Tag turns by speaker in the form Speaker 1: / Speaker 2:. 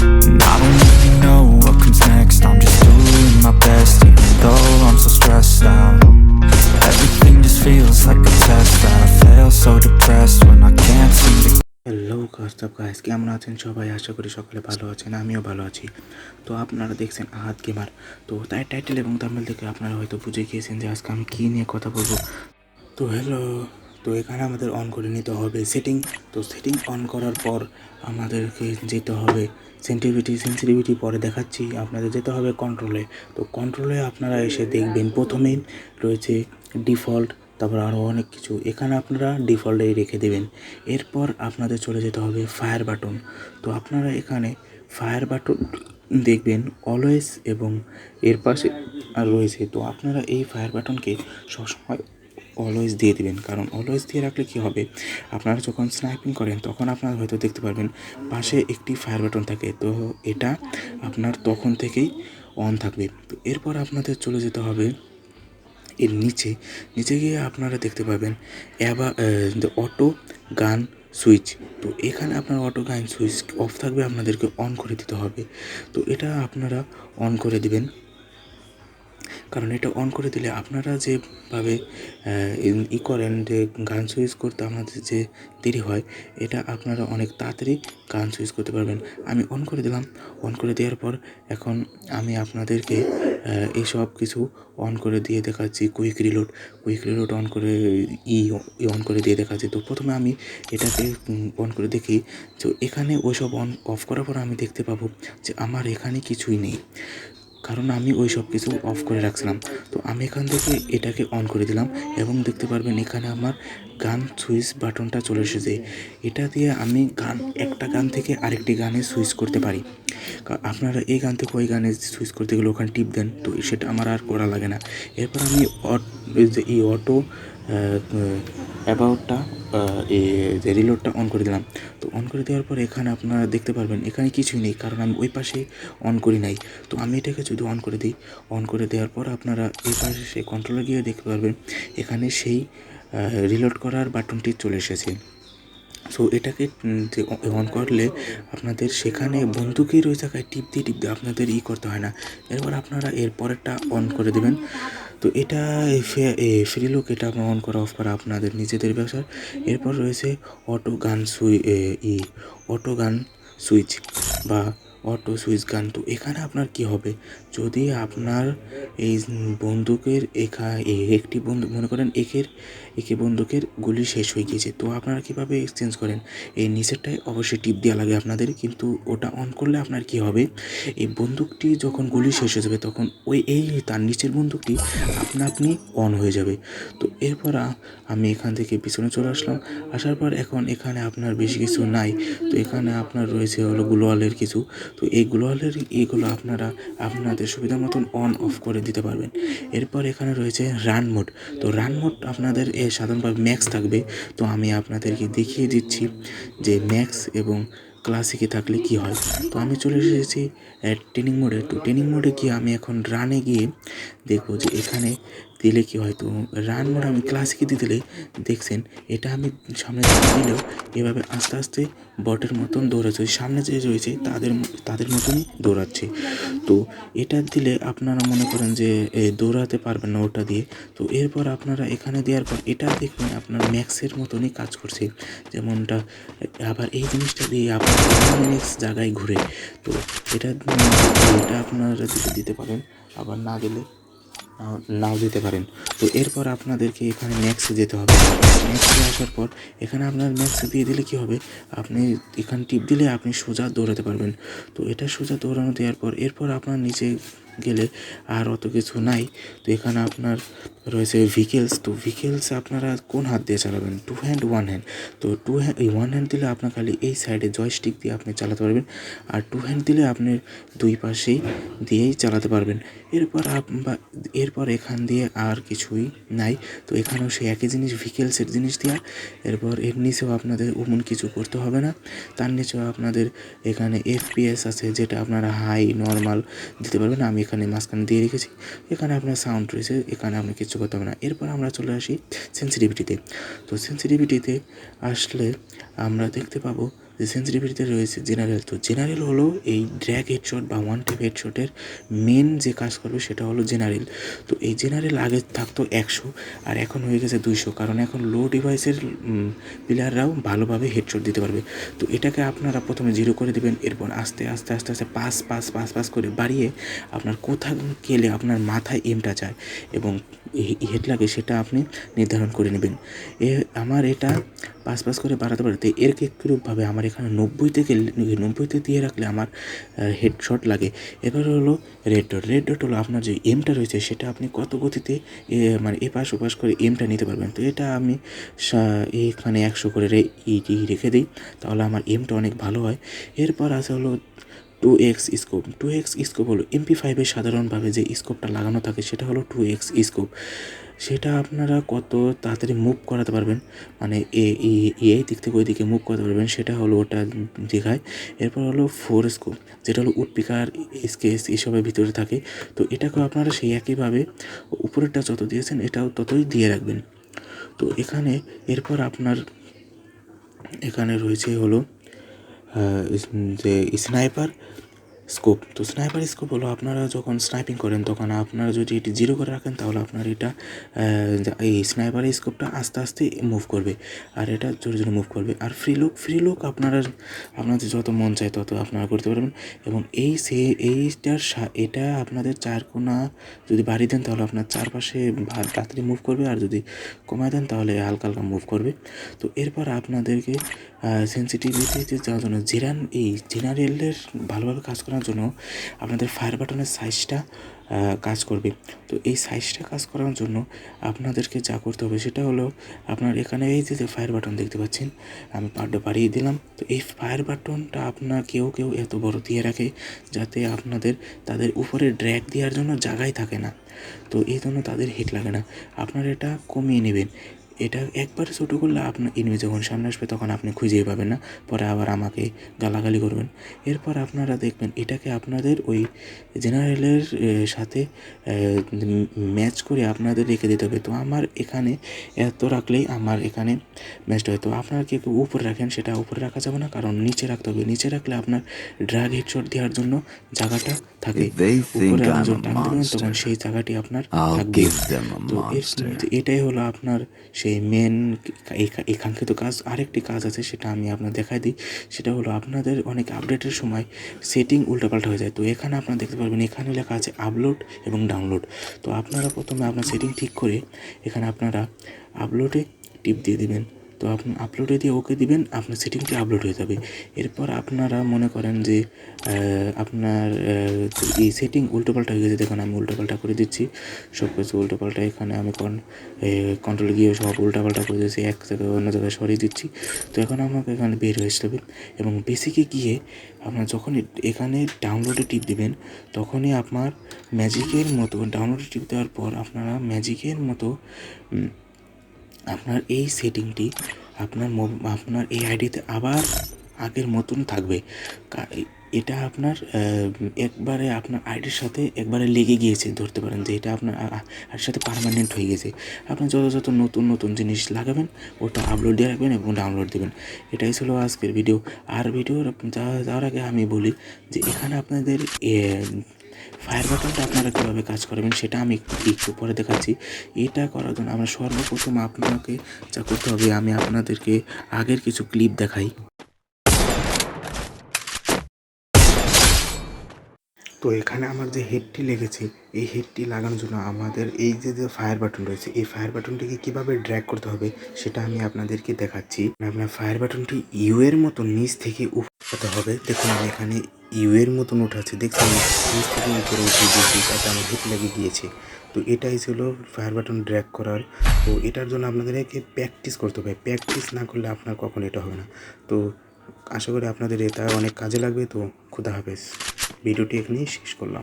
Speaker 1: And I don't really know what comes next. I'm just doing my best, even though I'm so stressed out. Everything just feels like a test that I fail, so depressed when I can't seem to.
Speaker 2: Hello কাস্তাব guys, কেমন আছেন সবাই? আশা করি সকলে ভালো আছেন, আমিও ভালো আছি। তো আপনারা দেখছেন আহাদ গেমার। তো তাই টাইটেল এবং থাম্বনেল থেকে আপনারা হয়তো বুঝে গিয়েছেন যে আজকে আমি কী নিয়ে কথা বলবো। তো হ্যালো, তো এখানে আমাদের অন করে নিতে হবে সেটিং। তো সেটিং অন করার পর আমাদেরকে যেতে হবে সেন্সিটিভিটি পরে দেখাচ্ছি। আপনাদের যেতে হবে কন্ট্রোলে। তো কন্ট্রোলে আপনারা এসে দেখবেন প্রথমেই রয়েছে ডিফল্ট, তারপর আরও অনেক কিছু। এখানে আপনারা ডিফল্টেই রেখে দেবেন। এরপর আপনাদের চলে যেতে হবে ফায়ার বাটন। তো আপনারা এখানে ফায়ার বাটন দেখবেন অলওয়েজ এবং এর পাশে আর রয়েছে। তো আপনারা এই ফায়ার বাটনকে সবসময় অলওয়েজ দিয়ে দেবেন, কারণ অলওয়েজ দিয়ে রাখলে কী হবে, আপনারা যখন স্নাইপিং করেন তখন আপনারা হয়তো দেখতে পারবেন পাশে একটি ফায়ার বাটন থাকে। তো এটা আপনার তখন থেকেই অন থাকবে। তো এরপর আপনাদের চলে যেতে হবে এর নিচে গিয়ে আপনারা দেখতে পাবেন অটো গান সুইচ। তো এখানে আপনার অটো গান সুইচ অফ থাকবে, আপনাদেরকে অন করে দিতে হবে। তো এটা আপনারা অন করে দিবেন, কারণ এটা অন করে দিলে আপনারা যেভাবে করেন যে গান সুইচ করতে আপনাদের যে দেরি হয়, এটা আপনারা অনেক তাড়াতাড়ি গান সুইচ করতে পারবেন। আমি অন করে দিলাম। অন করে দেওয়ার পর এখন আমি আপনাদেরকে এই সব কিছু অন করে দিয়ে দেখাচ্ছি। কুইক রিলোড অন করে অন করে দিয়ে দেখাচ্ছি। তো প্রথমে আমি এটাকে অন করে দেখি। তো এখানে ওইসব অফ করার পর আমি দেখতে পাবো যে আমার এখানে কিছুই নেই, কারণ আমি ওই সব কিছু অফ করে রাখছিলাম। তো আমি এখান থেকে এটাকে অন করে দিলাম এবং দেখতে পারবেন এখানে আমার গান সুইচ বাটনটা চলে এসেছে। এটা দিয়ে আমি একটা গান থেকে আরেকটি গানে সুইচ করতে পারি। আপনারা এই গান থেকে ওই গানে সুইচ করতে গেলে ওখানে টিপ দেন, তো সেটা আমার আর করা লাগে না। এরপর আমি এই অটো অ্যাবাউটটা যে রিলোডটা অন করে দিলাম। তো অন করে দেওয়ার পর এখানে আপনারা দেখতে পারবেন এখানে কিছুই নেই, কারণ আমি ওই পাশে অন করি নাই। তো আমি এটাকে যদি অন করে দিই, অন করে দেওয়ার পর আপনারা এই পাশে সেই কন্ট্রোলে গিয়ে দেখতে পারবেন এখানে সেই রিলোড করার বাটনটি চলে এসেছে। সো এটাকে যে অন করলে আপনাদের সেখানে বন্দুকের ওই জায়গায় টিপ দিয়ে আপনাদের করতে হয় না। এরপর আপনারা এর পরেরটা অন করে দেবেন। তো এটা ফ্রি লুক, এটা আপনার অন করা অফ করা আপনাদের নিজেদের ব্যবসার। এরপর রয়েছে অটো গান সুইচ বা অটো সুইচ গান। তো এখানে আপনার কি হবে, যদি আপনার এই বন্দুকের একটি বন্দুক মনে করেন একে বন্দুকের গুলি শেষ হয়ে গিয়েছে, তো আপনারা কীভাবে এক্সচেঞ্জ করেন, এই নিচেরটায় অবশ্যই টিপ দেওয়া লাগে আপনাদের। কিন্তু ওটা অন করলে আপনার কি হবে, এই বন্দুকটি যখন গুলি শেষ হয়ে যাবে তখন তার নিচের বন্দুকটি আপনি অন হয়ে যাবে। তো এরপর আমি এখান থেকে পিছনে চলে আসলাম। আসার পর এখন এখানে আপনার বেশি কিছু নাই। তো এখানে আপনার রয়েছে হলো গ্লোয়ালের কিছু। তো এই গ্লোয়ালের এইগুলো আপনারা আপনাদের সুবিধা মতন অন অফ করে দিতে পারবেন। এরপর এখানে রয়েছে রান মোড। তো রান মোড আপনাদের সাধারণভাবে ম্যাক্স থাকবে। তো আমি আপনাদেরকে দেখিয়ে দিচ্ছি যে ম্যাক্স এবং ক্লাসিকে থাকলে কি হয়। তো আমি চলে এসেছি ট্রেনিং মোডে। তো ট্রেনিং মোডে গিয়ে আমি এখন রানে গিয়ে দেখবো যে এখানে দিলে কি হয়। তো রান মোড আমি ক্লাসিকে দিয়ে দিলে দেখছেন এটা আমি সামনে দিলেও এভাবে আস্তে আস্তে বটের মতন দৌড়াচ্ছে, সামনে যে রয়েছে তাদের মতনই দৌড়াচ্ছে। তো এটা দিলে আপনারা মনে করেন যে দৌড়াতে পারবেন না ওটা দিয়ে। তো এরপর আপনারা এখানে দেওয়ার পর এটা দেখবেন আপনার ম্যাক্সের মতনই কাজ করছে, যেমনটা। আবার এই জিনিসটা দিয়ে আপনার নেক্সট জায়গায় ঘুরে। তো এটা আপনারা দিতে পারেন, আবার না দিলে নাও দিতে পারেন। তো এরপর আপনাদেরকে এখানে ম্যাক্সে যেতে হবে। ম্যাক্সে আসার পর এখানে আপনার ম্যাক্সে দিয়ে দিলে কী হবে, আপনি এখানে টিপ দিলে আপনি সোজা দৌড়াতে পারবেন। তো এটা সোজা দৌড়ানো দেওয়ার পর এরপর আপনার নিচে গেলে আর অত কিছু নাই। তো এখানে আপনার রয়েছে ভিকেলস। তো ভিকেলস আপনারা কোন হাত দিয়ে চালাবেন, টু হ্যান্ড ওয়ান হ্যান্ড। তো ওয়ান হ্যান্ড দিলে আপনার খালি এই সাইডে জয়স্টিক দিয়ে আপনি চালাতে পারবেন, আর টু হ্যান্ড দিলে আপনি দুই পাশেই দিয়েই চালাতে পারবেন। এরপর এখান দিয়ে আর কিছুই নাই। তো এখানেও সেই একই জিনিস, ভিকেলসের জিনিস দেওয়া। এরপর এর নিচেও আপনাদের ওমন কিছু করতে হবে না। তার নিচেও আপনাদের এখানে FPS আছে, যেটা আপনারা হাই নর্মাল দিতে পারবেন। আমি এখানে মাঝখানে দিয়ে রেখেছি। এখানে আপনার সাউন্ড রয়েছে, এখানে আপনি কিছু করতে হবে না। এরপর আমরা চলে আসি সেন্সিটিভিটিতে। তো সেন্সিটিভিটিতে আসলে আমরা দেখতে পাবো যে সেন্সিটিভিটিতে রয়েছে জেনারেল। তো জেনারেল হলো এই ড্র্যাগ হেডশট বা ওয়ান ট্যাপ হেডশটের মেন যে কাজ করবে সেটা হলো জেনারেল। তো এই জেনারেল আগে থাকতো 100 আর এখন হয়ে গেছে 200, কারণ এখন লো ডিভাইসের প্লেয়াররাও ভালোভাবে হেডশট দিতে পারবে। তো এটাকে আপনারা প্রথমে 0 করে দেবেন, এরপর আস্তে আস্তে আস্তে আস্তে 5 করে বাড়িয়ে আপনার কোথা গেলে আপনার মাথায় এমটা যায় এবং হেড লাগে সেটা আপনি নির্ধারণ করে নেবেন। আমার এটা 5 করে বাড়াতে বাড়াতে এর একরূপভাবে আমার এখানে 90তে দিয়ে রাখলে আমার হেডশট লাগে। এবার হলো রেড ডট হলো আপনার যে এমটা রয়েছে সেটা আপনি কত গতিতে মানে এপাশ ওপাশ করে এমটা নিতে পারবেন। তো এটা আমি এখানে 100 করে রেখে দিই, তাহলে আমার এমটা অনেক ভালো হয়। এরপর আছে হলো 2x স্কোপ। 2x স্কোপ হলো MP5-এর সাধারণভাবে যে স্কোপটা লাগানো থাকে সেটা হলো 2x স্কোপ। সেটা আপনারা কত তাড়াতাড়ি মুভ করাতে পারবেন, মানে এই দিক থেকে ওই দিকে মুভ করতে পারবেন, সেটা হলো ওটা দেখায়। এরপর হলো 4 স্কোপ, যেটা হলো উডপিকার স্কেচ এসবের ভিতরে থাকে। তো এটাকেও আপনারা সেই একইভাবে উপরেরটা যত দিয়েছেন এটাও ততই দিয়ে রাখবেন। তো এরপর আপনার এখানে রয়েছে হলো যে স্নাইপার স্কোপ। তো স্নাইপার স্কোপ হলো আপনারা যখন স্নাইপিং করেন তখন আপনারা যদি এটি 0 করে রাখেন তাহলে আপনার এটা এই স্নাইপার স্কোপটা আস্তে আস্তে মুভ করবে আর এটা জোরে জোরে মুভ করবে। আর ফ্রি লুক আপনাদের যত মন চায় তত আপনারা করতে পারবেন। এবং এটা আপনাদের 4 কোণা যদি বাড়িয়ে দেন তাহলে আপনার চারপাশে তাড়াতাড়ি মুভ করবে, আর যদি কমায় দেন তাহলে হালকা হালকা মুভ করবে। তো এরপর আপনাদেরকে সেন্সিটিভিটিতে যাওয়ার জন্য জেনারেলের ভালোভাবে কাজ করার জন্য আপনাদের ফায়ার বাটনের সাইজটা কাজ করবে। তো এই সাইজটা কাজ করার জন্য আপনাদেরকে যা করতে হবে সেটা হলো আপনার এখানে এই যে ফায়ার বাটন দেখতে পাচ্ছেন, আমি পার্টটা বাড়িয়ে দিলাম। তো এই ফায়ার বাটনটা আপনার কেউ এত বড় দিয়ে রাখে যাতে তাদের উপরে ড্র্যাগ দেওয়ার জন্য জায়গায় থাকে না, তো এই জন্য তাদের হিট লাগে না। আপনারা এটা কমিয়ে নেবেন। এটা একবারে ছোটো করলে আপনার এনিমি যখন সামনে আসবে তখন আপনি খুঁজেই পাবেন না, পরে আবার আমাকে গালাগালি করবেন। এরপর আপনারা দেখবেন এটাকে আপনাদের ওই জেনারেলের সাথে ম্যাচ করে আপনাদের রেখে দিতে হবে। তো আমার এখানে এত রাখলেই আমার এখানে ম্যাচটা হয়। তো আপনারা কেউ উপরে রাখেন, সেটা উপরে রাখা যাবে না, কারণ নিচে রাখতে হবে। নিচে রাখলে আপনার ড্রাগ হেডশট দেওয়ার জন্য জায়গাটা থাকে। উপরে আপনি যখন টান দেবেন তখন সেই জায়গাটি আপনার থাকবে। তো এটাই হলো আপনার সেই মেন একাঙ্ক্ষিত কাজ। আরেকটি কাজ আছে সেটা আমি আপনার দেখাই দিই, সেটা হলো আপনাদের অনেক আপডেটের সময় সেটিং উল্টাপাল্টা হয়ে যায়। তো এখানে আপনারা দেখতে পারবেন এখানে লেখা আছে আপলোড এবং ডাউনলোড। তো আপনারা প্রথমে আপনার সেটিং ঠিক করে এখানে আপনারা আপলোডে টিপ দিয়ে দেবেন। তো আপনি আপলোডে দিয়ে ওকে দিবেন, আপনার সেটিংটি আপলোড হয়ে যাবে। এরপর আপনারা মনে করেন যে আপনার এই সেটিং উল্টোপাল্টা হয়ে গেছে, দেখুন আমি উল্টোপাল্টা করে দিচ্ছি সব কিছু উল্টোপাল্টা। এখানে আমি কন্ট্রোল গিয়ে সব উল্টাপাল্টা করে দিচ্ছি, এক জায়গায় অন্য জায়গায় সরিয়ে দিচ্ছি। তো এখন আমাকে এখানে বের হয়ে আসতে হবে এবং বেসিকে গিয়ে আপনার যখন এখানে ডাউনলোডে টিপ দিবেন তখনই আপনার ম্যাজিকের মতো ডাউনলোডে টিপ দেওয়ার পর আপনারা ম্যাজিকের মতো আপনার এই সেটিংটি আপনার এই আইডিতে আবার আগের মতন থাকবে। এটা আপনার একবারে আপনার আইডির সাথে একবারে লেগে গিয়েছে, ধরতে পারেন যে এটা আপনার আইডির সাথে পার্মানেন্ট হয়ে গেছে। আপনি যত নতুন জিনিস লাগাবেন ওটা আপলোড দিয়ে রাখবেন এবং ডাউনলোড দেবেন। এটাই ছিল আজকের ভিডিও। আর ভিডিওর যাওয়ার আগে আমি বলি যে এখানে আপনাদের ফায়ার বাটনটা আপনারা কীভাবে কাজ করবেন সেটা আমি একটু পরে দেখাচ্ছি। এটা করার জন্য আমরা সর্বপ্রথম আপনাকে যা করতে হবে আমি আপনাদেরকে আগের কিছু ক্লিপ দেখাই। তো এখানে আমার যে হেডটি লেগেছে এই হেডটি লাগানোর জন্য আমাদের এই যে ফায়ার বাটন রয়েছে এই ফায়ার বাটনটিকে কীভাবে ড্র্যাগ করতে হবে সেটা আমি আপনাদেরকে দেখাচ্ছি। আপনার ফায়ার বাটনটি ইউ এর মতো নিচ থেকে উঠাতে হবে। দেখুন আমি এখানে ইউ এর মতন উঠাচ্ছি, দেখছেন নিচ থেকে উপরে উঠে দিয়েছি, তাতে আমার হেড লেগে গিয়েছে। তো এটাই ছিল ফায়ার বাটন ড্র্যাগ করার। তো এটার জন্য আপনাদেরকে প্র্যাকটিস করতে হবে, প্র্যাকটিস না করলে আপনার কখনো এটা হবে না। তো আশা করি আপনাদের এটা অনেক কাজে লাগবে। তো খুদা হাফেজ, ভিডিওটি এখানেই শেষ করলাম।